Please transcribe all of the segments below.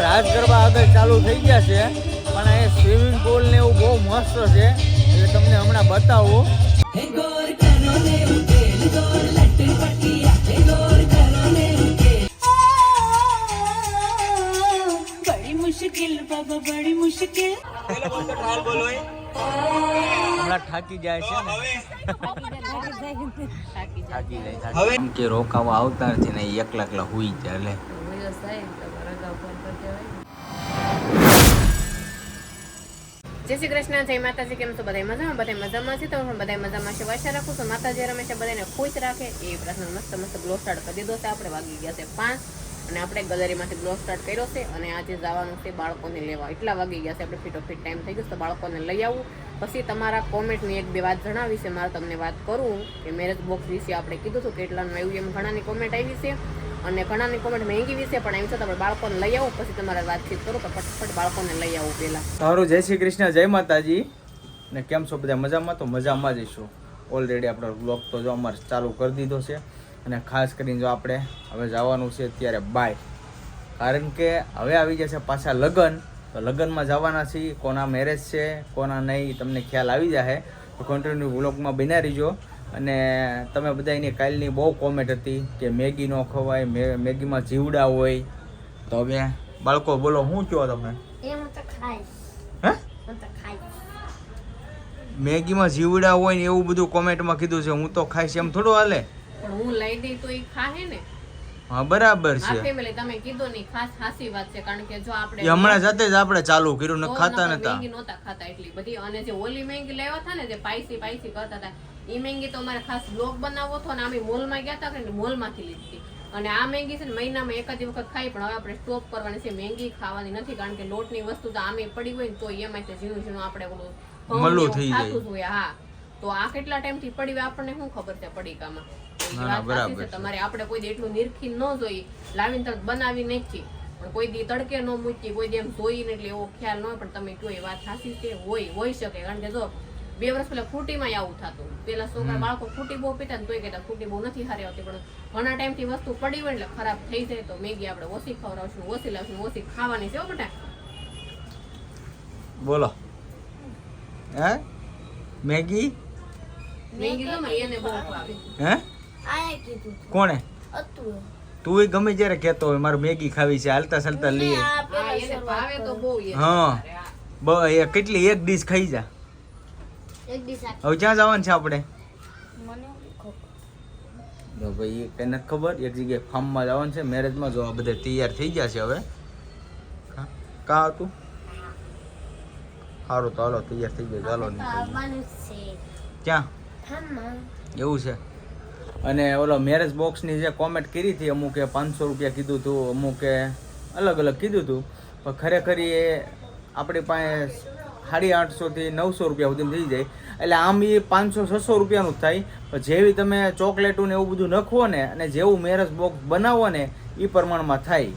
રાસ ગરબા આગળ ચાલુ થઈ ગયા છે, પણ એ સ્વિમિંગ પુલ ને એવું બહુ મસ્ત છે, એટલે તમને હમણાં બતાવું. હમણાં થાકી જાય છે ને, થાકી જાય કે રોકાવા આવતા નથી ને એકલા હુઈ જાય. જય શ્રી કૃષ્ણ, જય માતાજી. કેમ છો બધા? મજામાં? બધા મજામાં છે તો હું બધા મજામાં છે. આશા રાખું છું માતાજી હંમેશા બધાને ખુશ રાખે. એ પ્રશ્ન મસ્ત ગ્લો સ્ટાર્ટ કરી દીધો છે. આપણે વાગી ગયા છે 5 અને આપણે ગેલેરીમાંથી ગ્લો સ્ટાર્ટ કર્યો છે અને આજે જવાનું છે બાળકોને લેવા. એટલા વાગી ગયા છે, આપણે ફીટોફીટ ટાઈમ થઈ ગયો તો બાળકોને લઈ આવું. પછી તમારા કોમેન્ટની 1-2 વાત જણાવી છે. મારે તમને વાત કરું કે મેરેજ બોક્સ વિશે આપણે કીધું હતું કેટલાનું આવ્યું, એમ ઘણાની કોમેન્ટ આવી છે અને ઘણાની કોમેન્ટ મહેંગી વિશે પણ એમ છતાં આપણે બાળકોને લઈ આવું. પછી તમારે વાતચીત કરું તો ફટફટ બાળકોને લઈ આવું. પહેલા સારું, જય શ્રી કૃષ્ણ, જય માતાજી. ને કેમ છો બધા? મજામાં? તો મજામાં જ છું. ઓલરેડી આપણો બ્લોગ તો જો અમારે ચાલુ કરી દીધો છે અને ખાસ કરીને જો આપણે હવે જવાનું છે અત્યારે બાય, કારણ કે હવે આવી જશે પાછા લગ્ન. તો લગ્નમાં જવાના છીએ, કોના મેરેજ છે કોના નહીં તમને ખ્યાલ આવી જશે. તો કન્ટિન્યુ વ્લોગમાં બના રહીજો. અને તમે બધા એની કાલની બહુ કોમેન્ટ હતી કે મેગી ન ખવાય, મેગીમાં જીવડા હોય. તો હવે બાળકો બોલો શું કહો તમે? મેગીમાં જીવડા હોય ને એવું બધું કોમેન્ટમાં કીધું છે. હું તો ખાઈશ એમ થોડું હાલે, પણ હું લઈ દઈ તો એ ખાહે ને. હા બરાબર છે. ફેમિલી તમે કીધું ની ખાસ હાસી વાત છે, કારણ કે જો આપણે હમણાં જાતે જ આપણે ચાલુ કર્યું ને ખાતા નતા, મેગી નહોતા ખાતા એટલી બધી. અને જે ઓલી મેગી લાવ્યા હતા ને જે પાઈસી કરતા હતા, એ મેગી તો અમારે ખાસ બ્લોગ બનાવવો હતો ને અમે મોલમાં ગયા હતા કે મોલમાંથી લીધી. અને આ મેગી છે ને મહિનામાં એકાદી વખત ખાઈ, પણ હવે આપણે સ્ટોપ કરવાની છે. મેગી ખાવાની નથી, કારણ કે લોટની વસ્તુ તો આમે પડી હોય ને તો એમાં ઝીણું આપણે મલ્લું થઈ જાય. હા, તો આ કેટલા ટાઈમ થી પડી હોય આપણને શું ખબર છે પડીકામાં. તમારે આપણે કોઈ દી એટલું નિરખી ન જોઈ, લાવીને તરત બનાવી નાખી, પણ કોઈ દી તડકે ન મૂકી, કોઈ દી એમ જોઈને એટલે એવો ખ્યાલ ન હોય. પણ તમે કયો એ વાત સાચી છે, હોય શકે. કારણ કે જો 2 વર્ષ પહેલા ફ્રૂટીમાં આવું થતું. પેલા છોકરા બાળકો ફ્રૂટી બહુ પીતા ને તોય કહેતા ફ્રૂટી બહુ નથી સારી આવતી, પણ ઘણા ટાઈમ થી વસ્તુ પડી હોય એટલે ખરાબ થઈ જાય. તો મેગી આપણે ઓછી ખવડાવશું, ઓછી લાવશું, ઓછી ખાવાની છે. બેટા બોલો. હે મેગી તો એને બહુ ભાવે. હે કોણે? તું ગમે જ્યારે કહેતો હોય મારે મેગી ખાવી છે, હાલતા ચાલતા લઈએ. ભાવે તો બહુ. હા કેટલી એક ડીશ ખાઈ જા. હવે ક્યાં જવાનું છે આપણે? ભાઈ એ કઈ નથી ખબર. એક જગ્યાએ ફાર્મમાં જવાનું છે, મેરેજમાં. જો આ બધા તૈયાર થઈ ગયા છે હવે. કા હતું સારું તો હાલો તૈયાર થઈ ગયા, ચાલો ક્યાં એવું છે. અને ઓલો મેરેજ બોક્સની જે કોમેન્ટ કરી હતી, અમુકે 500 રૂપિયા કીધું હતું, અમુકે અલગ કેધું હતું, પણ ખરેખર એ આપણી પાસે 850 થી 900 રૂપિયા સુધી થઈ જાય. એટલે આમ એ 500-600 રૂપિયાનું જ થાય. પણ જેવી તમે ચોકલેટું ને એવું બધું નખવો ને અને જેવું મેરેજ બોક્સ બનાવો ને એ પ્રમાણમાં થાય.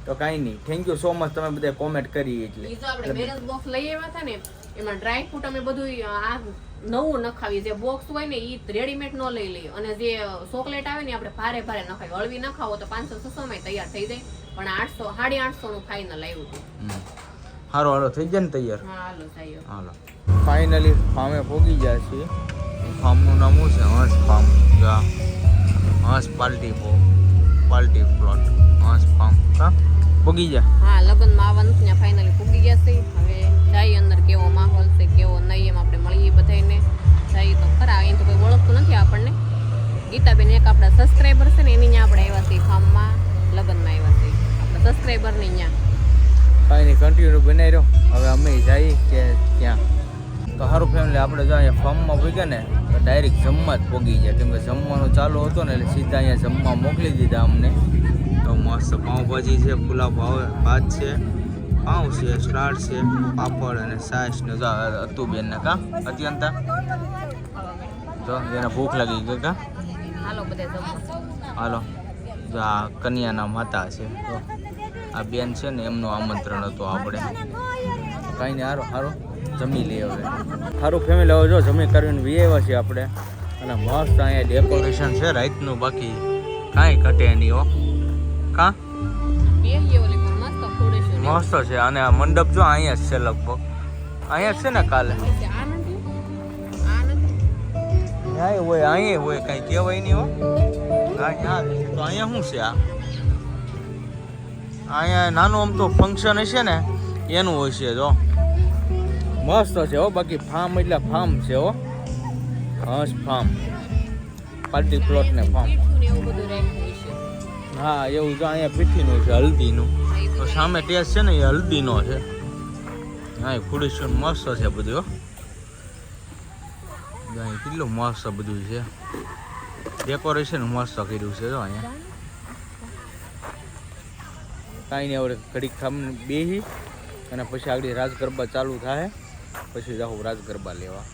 તો કાંઈ નહીં, થેન્ક યુ સો મચ તમે બધા કોમેન્ટ કરી. એટલે આપણે મેરેજ બોક્સ લઈ આવ્યા હતા ને, એમાં ડ્રાય ફ્રૂટ અમે બધું આ નવું નખાવી. જે બોક્સ હોય ને એ રેડીમેડ ન લઈ લઈએ, અને જે ચોકલેટ આવે ને આપણે ભારે નખાવી. હળવી નખાવો તો 500-600 માં તૈયાર થઈ જાય, પણ 800-850 નું ફાઇનલ આવ્યું હતું. હારો હાલો થઈ જાય ને તૈયાર. હાલો ફાઇનલી ફાર્મે પહોંચી જાય છે. ફાર્મનું નામ શું છે? હંસ ફાર્મ. હંસ પાર્ટી પ્લોટ, હંસ ફાર્મ. હા પહોંચી જા. હા, લગ્નમાં આવવાનું છે, ફાઇનલી પહોંચી ગયા છે. હવે જાય અંદર કેવો માહોલ છે કેવો નહીં એમ આપણે મળીએ બધાને. જાય તો ખરા, અહીં તો કોઈ ઓળખતું નથી આપણને. ગીતાબેન એક આપણા સબસ્ક્રાઈબર છે ને, એની ત્યાં આપણે આવ્યા છીએ ફાર્મમાં, લગ્નમાં આવ્યા છીએ આપણા સબસ્ક્રાઈબરની ત્યાં. કાંઈ નહીં, કન્ટિન્યુ બનાવી રહ્યો. હવે અમે જઈએ કે ત્યાં. તો સારું ફેમિલી, આપણે જો અહીંયા ફાર્મમાં પહોંચ્યા ને તો ડાયરેક્ટ જમવા જ પહોંચી ગયા, કેમ કે જમવાનું ચાલુ હતું ને એટલે સીધા અહીંયા જમવા મોકલી દીધા અમને. તો મસ્ત પાઉંભાજી છે, પુલાવ ભાત છે, પાઉં છે, સલાડ છે, પાપડ અને છાશ ને જો હતું બેન ને કા અત્યંતા જો એને ભૂખ લાગી ગઈ કા. હાલો જો આ કન્યાના માતા છે, તો આ બેન છે ને એમનું આમંત્રણ હતું આપણે. કાંઈ નહીં, સારું જમી લઈએ હવે. સારું ફેમિલી, હવે જો જમી કરીને વી આવ્યા છીએ આપણે. અને મસ્ત અહીંયા ડેકોરેશન છે રાતનું, બાકી કાંઈ ઘટે નહીં હો. કા મસ્ત છે. અને આ મંડપ જો અહીંયા જ છે લગભગ, અહીંયા જ છે ને કાલે આ નથી અહીંયા હોય, અહીંયા હોય, કઈ કહેવાય નહીં હો. હા તો અહીંયા શું છે આ? અહીંયા નાનું આમ તો ફંક્શન હશે ને એનું હોય છે. જો મસ્ત છે હો. બાકી ફાર્મ એટલે ફાર્મ છે હો. હંસ ફાર્મ, પાર્ટી પ્લોટ ને ફાર્મ. મીઠું ને એવું બધું રાખ્યું હોય છે. હા એવું જો અહીંયા પીઠીનું છે, હલ્દીનું. તો સામે ટેસ્ટ છે ને એ હલ્દીનો છે. હા એ ખુડીશું મસ્ત છે બધું હો. અહીં કેટલું મસ્ત બધું છે, ડેકોરેશન મસ્ત કર્યું છે જો અહીંયા. કાંઈ નહીં, હવે ઘડીક ખામ બેહી અને પછી આગળ રાસ ગરબા ચાલુ થાય, પછી જાઉં રાસ ગરબા લેવા.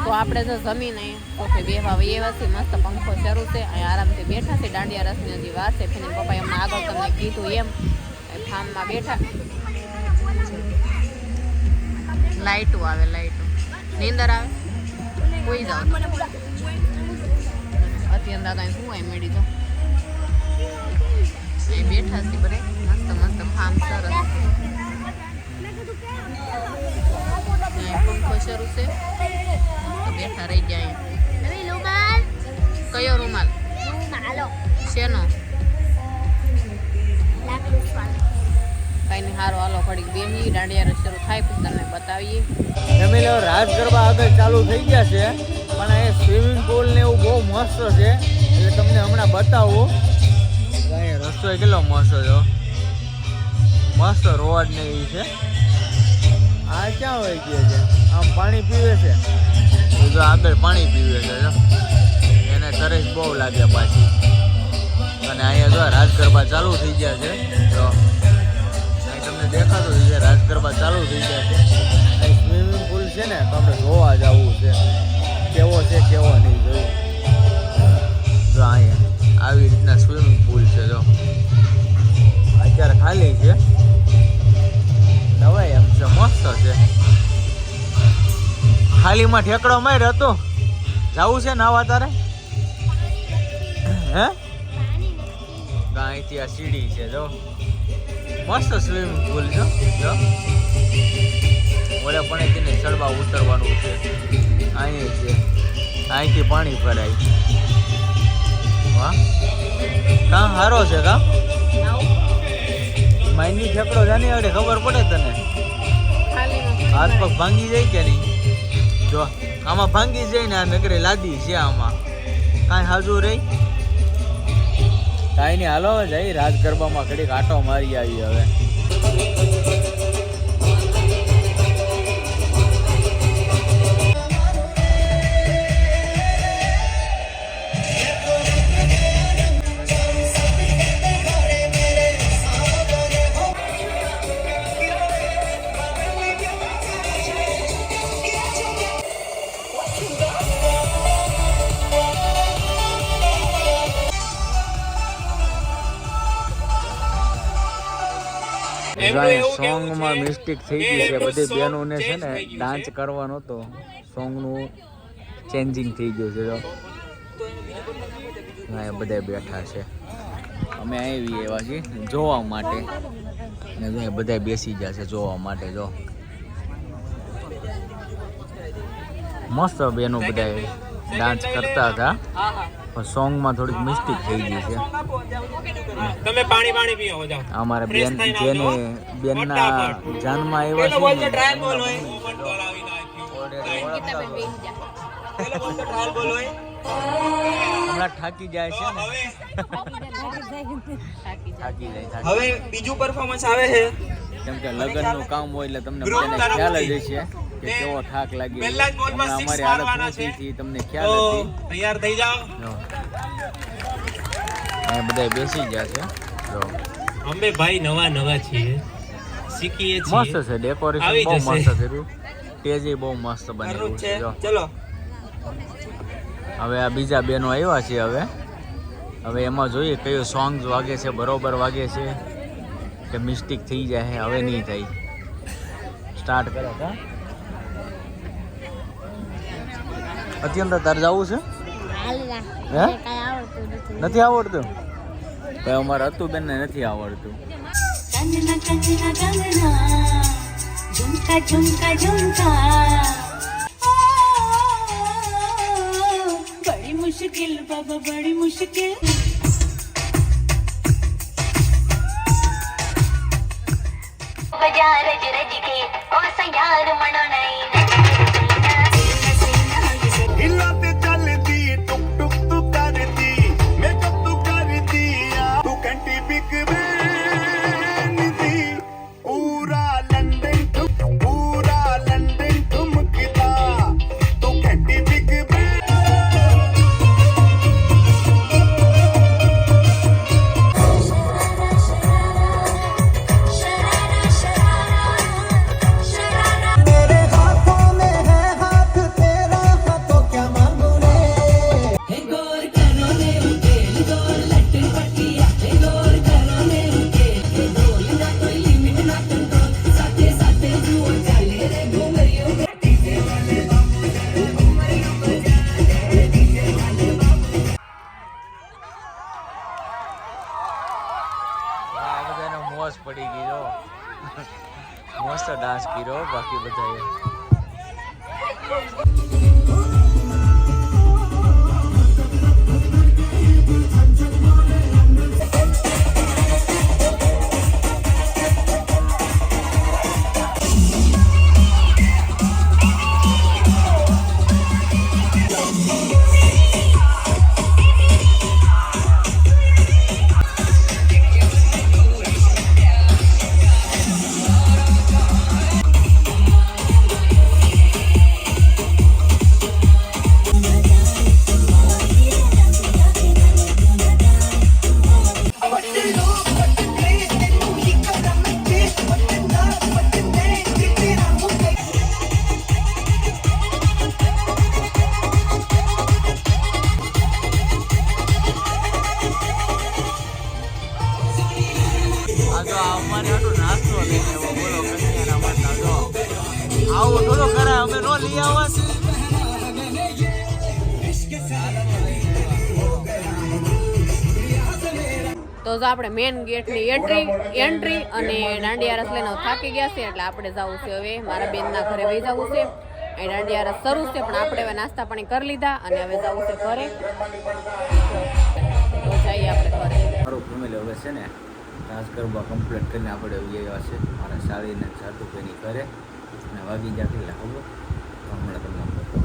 તો આપણે જો જમીને કોફે બેહવા વ્યવસ્થિત મસ્ત પંખો શરૂ છે, અહીંયા આરામથી બેઠા છે. દાંડિયા રસની હજી વાર છે. ફેની પપ્પાએ હમણાં આગળ તમને કીધું એમ ફાર્મમાં બેઠા. લાઈટો આવે, લાઈટો નીંદર આવે, કોઈ જાવ અત્યારે દાદા શું હોય મેળી જો અહીં બેઠા છે બરે મસ્ત મસ્ત ફાર્મ સરસ. પંખો શરૂ છે તો બેઠા રહી ગયા. કયો રૂમાલ શેનો? કઈ નહીં, સારો હાલો ઘડીક બેસી દાંડિયા રસ શરૂ થાય પછી તમને બતાવીએ. ફેમિલી રાસ ગરબા આગળ ચાલુ થઈ ગયા છે, પણ એ સ્વિમિંગ પુલ ને એવું બહુ મસ્ત છે એટલે તમને હમણાં બતાવું. અહીંયા રસ્તો કેટલો મસ્ત છે, મસ્ત રોડ ને એવી છે. આ ક્યાં હોય ગયો છે? આમ પાણી પીવે છે, એ જો આગળ પાણી પીવે છે જો. એને તરસ બહુ લાગે પાછી. અને અહીંયા જો રાસ ગરબા ચાલુ થઈ ગયા છે. જો અહીં તમને દેખાતું છે રાસ ગરબા ચાલુ થઈ ગયા છે. અહીં સ્વિમિંગ પુલ છે ને તો આપણે જોવા જવું છે કેવો છે કેવો નહીં જોયું. જો અહીંયા આવી રીતના સ્વિમિંગ પુલ છે. જો અત્યારે ખાલી છે, નવાઈ એમ છે, મસ્ત છે. ખાલીમાં ઠેકડો માર હતો, જવું છે નાવા તારે? હે અહીંથી આ સીડી છે જો, મસ્ત સ્વિમિંગ પુલ છે જો. ઓલે પણ તેને ચડવા ઉતરવાનું છે. અહીં છે, અહીંથી પાણી ભરાય. વાહ, કાં સારો છે કાં? માઇની ઠેકડો જાની આવડે ખબર પડે તને? હાથ પગ ભાંગી જાય કે નહીં? જો આમાં ભાંગી જાય ને, આ નગરે લાદી છે આમાં, કાંઈ હાજુ રહી કાંઈ નહીં. હાલો જઈ રાસ ગરબામાં ઘડીક આટો મારી આવી હવે. સોંગમાં મિસ્ટેક થઈ ગઈ છે. બધી બહેનોને છે ને ડાન્સ કરવાનો હતો, સોંગનું ચેન્જિંગ થઈ ગયું છે. જો હા બધા બેઠા છે, અમે આવી એવા છીએ જોવા માટે, ને જો બધા બેસી ગયા છે જોવા માટે. જો મસ્ત બહેનો બધા ડાન્સ કરતા હતા, પણ સોંગમાં થોડીક મિસ્ટેક થઈ ગઈ છે. તમે પાણી પાણી પીઓ જાઓ. અમારા બેન જેને બેનના જાનમાં આવ્યા છે ને, ટ્રાયલ બોલ હોય ટ્રાયલ બોલ હોય હમણાં થાકી જાય છે ને, થાકી જાય. હવે બીજું પરફોર્મન્સ આવે છે. કેમ કે લગ્નનું કામ હોય એટલે તમને બધાને ખ્યાલ જ હશે કે કેવો થાક લાગી. હમણાં અમારી હાલત શું થઈ તમને ખ્યાલ હતી. તૈયાર થઈ જાઓ. અહીંયા બધા બેસી ગયા છે. જો અમે ભાઈ નવા નવા છીએ, શીખીએ છીએ. મસ્ત છે, ડેકોરેશન બહુ મસ્ત કર્યું, સ્ટેજ બહુ મસ્ત બનેલું છે. જો ચલો હવે આ બીજા બેનો આવ્યા છે. હવે એમાં જોઈએ કયો સોંગ્સ વાગે છે, બરોબર વાગે છે કે મિસ્ટેક થઈ જાય. હવે નહીં થાય. સ્ટાર્ટ કરો. કા અત્યંત તાર જવું છે? હે નથી આવડતું? ભાઈ અમારે હતું બેનને નથી આવડતું. कंगना कंगना कंगना झुमका झुमका झुमका बड़ी मुश्किल बाबा बड़ी मुश्किल बजा रज रज के ओ सयार मनो नहीं ਹਿੱਲਾਤੇ ਚੱਲਦੀ ਟੁਕ ਟੁਕ ਤੂੰ ਕਰਦੀ ਮੇਕਅਪ ਤੂੰ ਕਰਦੀ ਆ ਤੂੰ ਘੰਟੀ ਬਿਗ ਬੈਨ ਦੀ ਪੂਰਾ ਲੰਡਨ ਠੁਮਕਦਾ ਤੂੰ ਘੰਟੀ ਬਿਗ ਬੈਨ मेरे हाथों में है हाथ तेरा हाथों क्या मांगू रे આ બધાને મોજ પડી ગઈ જો મસ્ત ડાન્સ કર્યો બાકી બધાએ આ જો અમારે આટલો નાસ્તો લઈને આવ્યો બોલો કન્યાના માતા જો આવું થોડો કરાય અમે નો લઈ આવવા તો જો આપણે મેન ગેટની એન્ટ્રી અને દાંડિયા રસ લઈને થાકી ગયા છે એટલે આપણે જવું છે હવે મારા બેનના ઘરે વહી જવું છે અહીં દાંડિયા રસ શરૂ છે પણ આપણે હવે નાસ્તા પાણી કરી લીધા અને હવે જવું છે ઘરે તો જઈએ આપણે ઘરે મારું ફેમિલી હવે છે ને ડાન્સ કરવા કમ્પ્લીટ કરીને આપણે આવી આવ્યા છે મારા સાળીને સાટુભાઈની ઘરે અને વાગી ગયા કેટલા ખબર તો હમણાં તમને બતાવું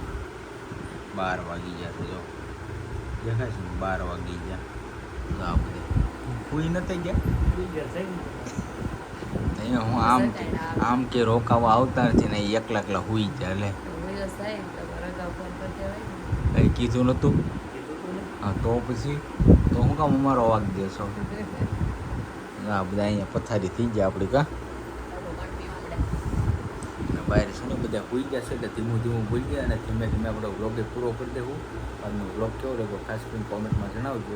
12 વાગી ગયા છે જો દેખાય છે ને 12 વાગી ગયા તો આ બધે કોઈ નથી ગયા અહીંયા હું આમ કે રોકાવા આવતા નથી ને એકલા હુઈ જાય એટલે કઈ કીધું નહોતું હા તો પછી તો હું કામ અમારો વાગ દેશો આ બધા અહીંયા પથારી થઈ ગયા આપણી કા બહાર છે ને બધા હોઈ ગયા છે એટલે ધીમું ભૂલી ગયા અને ધીમે ધીમે આપણો વ્લોગ પૂરો કરી દેવું આજનો વ્લોગ કેવો લાગ્યો ખાસ કરીને કોમેન્ટમાં જણાવજો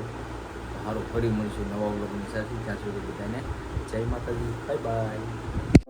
સારું ફરી મળીશું નવા વ્લોગની સાથે ત્યાં સુધી બધાને જય માતાજી બાય બાય